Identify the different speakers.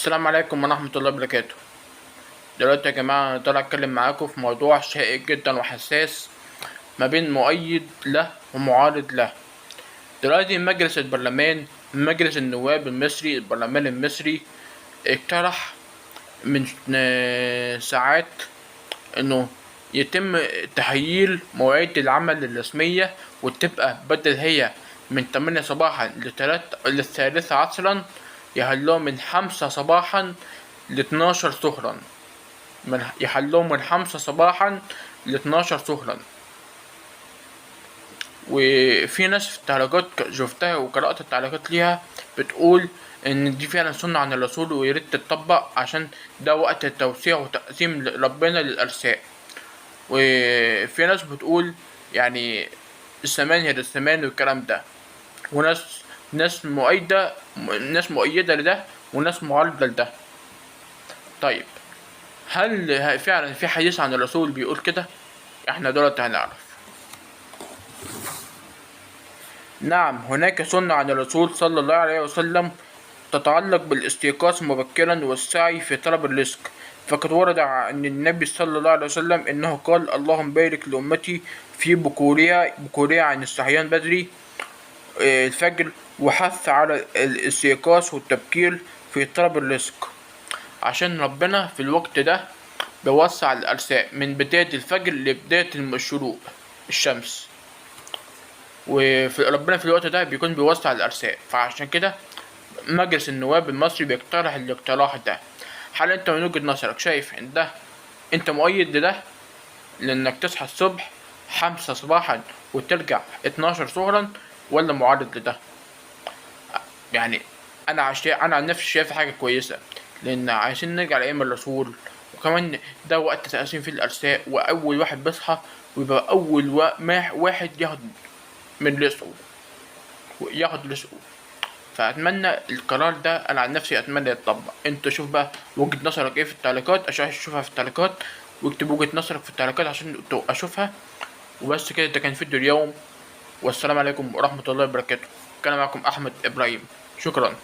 Speaker 1: السلام عليكم ورحمة الله وبركاته. دلوقتي يا جماعة أنا طالع أتكلم معاكم في موضوع شائك جدا وحساس ما بين مؤيد له ومعارض له. دلوقتي مجلس النواب المصري، البرلمان المصري اقترح من ساعات إنه يتم تغيير مواعيد العمل الرسمية، وتبقى بدل هي من 8 صباحا للثالثة عصرا، يخلوها من 5 صباحا ل12 ظهرا. يخلوهم من 5 صباحا ل12 ظهرا. وفي ناس في التعليقات شفتها وقرأت التعليقات ليها بتقول ان دي فعلا سنة عن الرسول وياريت تتطبق، عشان ده وقت التوسيع وتقسيم ربنا للأرزاق. وفي ناس بتقول يعني الزمان هي الزمان والكلام ده، وناس ناس مؤيدة لده وناس معارضة لده. طيب، هل فعلا في حديث عن الرسول بيقول كده؟ احنا دلوقتي هنعرف. نعم، هناك سنة عن الرسول صلى الله عليه وسلم تتعلق بالاستيقاظ مبكرا والسعي في طلب الرزق. فقد ورد عن النبي صلى الله عليه وسلم انه قال: اللهم بارك لأمتي في بكورها عن الصحيان بدري الفجر، وحث على الاستيقاظ والتبكير في طلب الرزق، عشان ربنا في الوقت ده بيوسع الأرزاق من بداية الفجر لبداية الشروق الشمس. وفي ربنا في الوقت ده بيكون بيوسع الأرزاق، فعشان كده مجلس النواب المصري بيقترح الاقتراح ده. هل انت من وجهة نظرك شايف ان ده انت مؤيد لده، لانك تصحى الصبح 5 صباحا وترجع 12 ظهرا، ولا معارض لده؟ يعني انا عن نفسي شايف حاجة كويسة، لان عايزين نرجع لايام الرسول، وكمان ده وقت تقسيم فيه الارزاق، واول واحد بيصحى ويبقى اول واحد ياخد رزقه. فاتمنى القرار ده، انا عن نفسي اتمنى يتطبق. انت شوف بقى وجهة نظرك ايه في التعليقات، عشان اشوفها في التعليقات، واكتب وجهة نظرك في التعليقات عشان اشوفها. وبس كده، ده كان فيديو اليوم، والسلام عليكم ورحمة الله وبركاته. كان معكم احمد ابراهيم، شكرا.